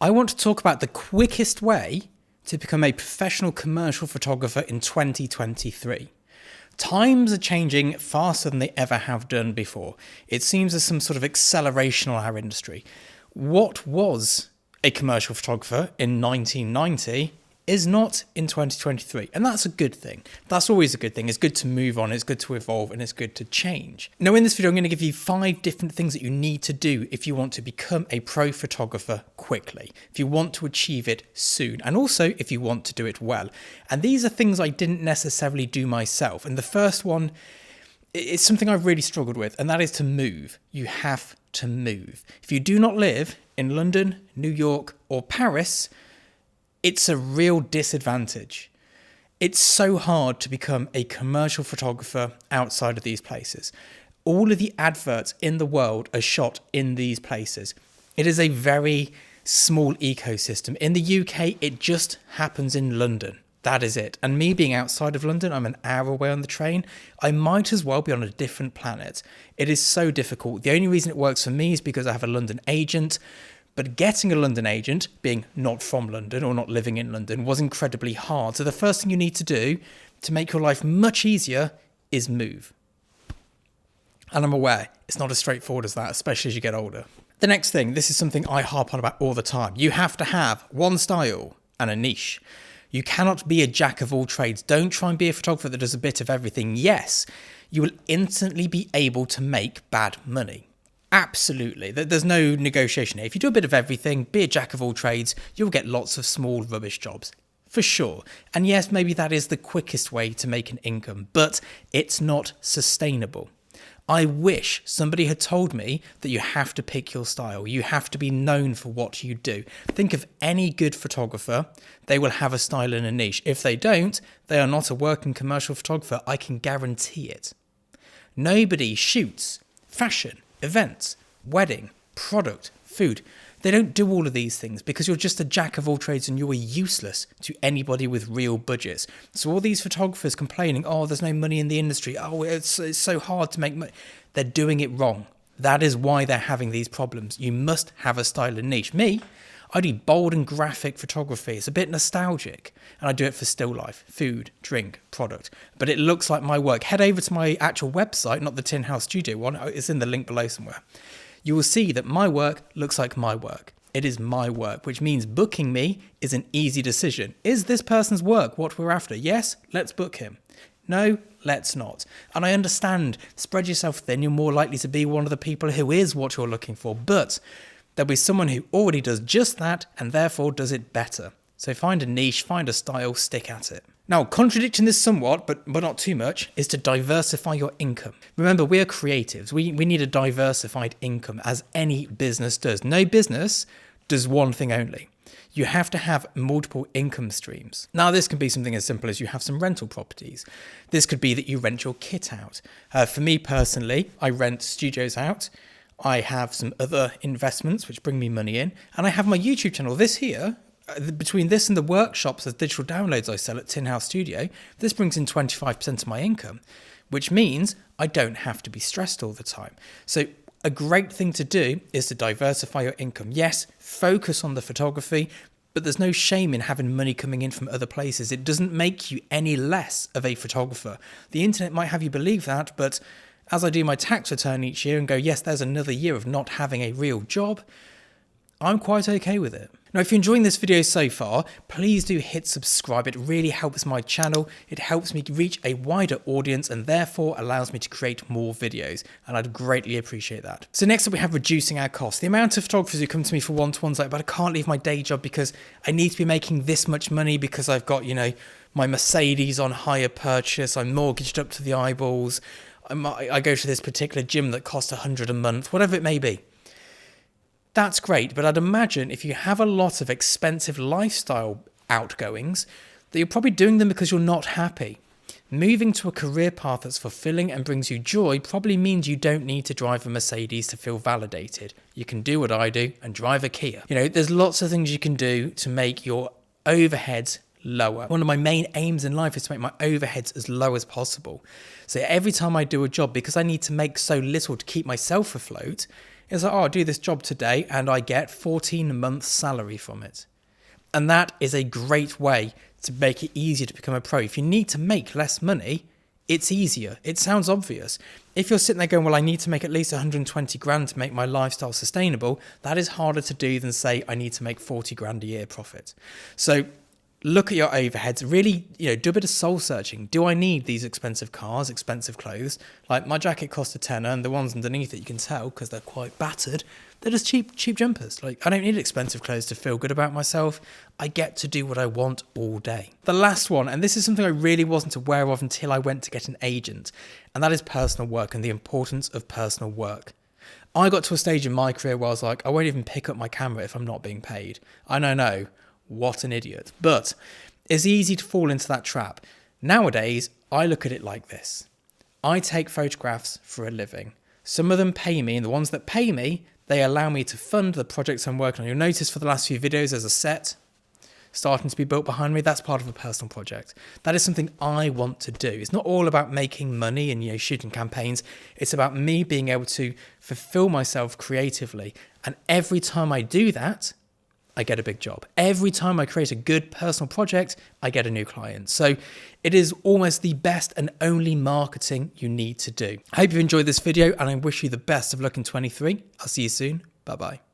I want to talk about the quickest way to become a professional commercial photographer in 2023. Times are changing faster than they ever have done before. It seems there's some sort of acceleration on our industry. What was a commercial photographer in 1990 is not in 2023. And that's a good thing. That's always a good thing. It's good to move on. It's good to evolve, and it's good to change. Now, in this video, I'm going to give you 5 different things that you need to do if you want to become a pro photographer quickly, if you want to achieve it soon, and also if you want to do it well. And these are things I didn't necessarily do myself. And the first one is something I've really struggled with, and that is to move. You have to move. If you do not live in London, New York, or Paris, it's a real disadvantage. It's so hard to become a commercial photographer outside of these places. All of the adverts in the world are shot in these places. It is a very small ecosystem. In the UK, it just happens in London. That is it. And me being outside of London, I'm an hour away on the train. I might as well be on a different planet. It is so difficult. The only reason it works for me is because I have a London agent. But getting a London agent, being not from London or not living in London, was incredibly hard. So the first thing you need to do to make your life much easier is move. And I'm aware it's not as straightforward as that, especially as you get older. The next thing, this is something I harp on about all the time. You have to have one style and a niche. You cannot be a jack of all trades. Don't try and be a photographer that does a bit of everything. Yes, you will instantly be able to make bad money. Absolutely. There's no negotiation here. If you do a bit of everything, be a jack of all trades, you'll get lots of small rubbish jobs. For sure. And yes, maybe that is the quickest way to make an income, but it's not sustainable. I wish somebody had told me that you have to pick your style. You have to be known for what you do. Think of any good photographer. They will have a style and a niche. If they don't, they are not a working commercial photographer. I can guarantee it. Nobody shoots fashion, events, wedding, product, food. They don't do all of these things because you're just a jack of all trades and you're useless to anybody with real budgets. So all these photographers complaining, oh, there's no money in the industry. Oh, it's so hard to make money. They're doing it wrong. That is why they're having these problems. You must have a style and niche. Me, I do bold and graphic photography. It's a bit nostalgic. And I do it for still life, food, drink, product. But it looks like my work. Head over to my actual website, not the Tin House Studio one. It's in the link below somewhere. You will see that my work looks like my work. It is my work, which means booking me is an easy decision. Is this person's work what we're after? Yes, let's book him. No, let's not. And I understand, spread yourself thin, you're more likely to be one of the people who is what you're looking for. But there'll be someone who already does just that and therefore does it better. So find a niche, find a style, stick at it. Now, contradicting this somewhat, but not too much, is to diversify your income. Remember, we are creatives. We need a diversified income, as any business does. No business does one thing only. You have to have multiple income streams. Now, this can be something as simple as you have some rental properties. This could be that you rent your kit out. For me personally, I rent studios out. I have some other investments which bring me money in. And I have my YouTube channel. This here, between this and the workshops as digital downloads I sell at Tin House Studio, this brings in 25% of my income, which means I don't have to be stressed all the time. So a great thing to do is to diversify your income. Yes, focus on the photography, but there's no shame in having money coming in from other places. It doesn't make you any less of a photographer. The internet might have you believe that, but as I do my tax return each year and go, yes, there's another year of not having a real job, I'm quite okay with it. Now, if you're enjoying this video so far, please do hit subscribe. It really helps my channel. It helps me reach a wider audience and therefore allows me to create more videos. And I'd greatly appreciate that. So next up, we have reducing our costs. The amount of photographers who come to me for one-to-ones like, but I can't leave my day job because I need to be making this much money because I've got, my Mercedes on hire purchase. I'm mortgaged up to the eyeballs. I go to this particular gym that costs $100 a month, whatever it may be. That's great, but I'd imagine if you have a lot of expensive lifestyle outgoings, that you're probably doing them because you're not happy. Moving to a career path that's fulfilling and brings you joy probably means you don't need to drive a Mercedes to feel validated. You can do what I do and drive a Kia. There's lots of things you can do to make your overheads lower. One of my main aims in life is to make my overheads as low as possible. So every time I do a job, because I need to make so little to keep myself afloat, It's like, oh, I'll do this job today and I get 14 months salary from it. And that is a great way to make it easier to become a pro. If you need to make less money, it's easier. It sounds obvious. If you're sitting there going, well, I need to make at least 120 grand to make my lifestyle sustainable, that is harder to do than say I need to make 40 grand a year profit. So look at your overheads, really, do a bit of soul searching. Do I need these expensive cars, expensive clothes? Like my jacket cost a tenner and the ones underneath it, you can tell because they're quite battered. They're just cheap jumpers. Like I don't need expensive clothes to feel good about myself. I get to do what I want all day. The last one, and this is something I really wasn't aware of until I went to get an agent, and that is personal work and the importance of personal work. I got to a stage in my career where I was like, I won't even pick up my camera if I'm not being paid. I know. What an idiot. But it's easy to fall into that trap. Nowadays, I look at it like this. I take photographs for a living. Some of them pay me, and the ones that pay me, they allow me to fund the projects I'm working on. You'll notice for the last few videos, there's a set starting to be built behind me. That's part of a personal project. That is something I want to do. It's not all about making money and shooting campaigns. It's about me being able to fulfill myself creatively. And every time I do that, I get a big job. Every time I create a good personal project, I get a new client. So it is almost the best and only marketing you need to do. I hope you enjoyed this video and I wish you the best of luck in 23. I'll see you soon. Bye-bye.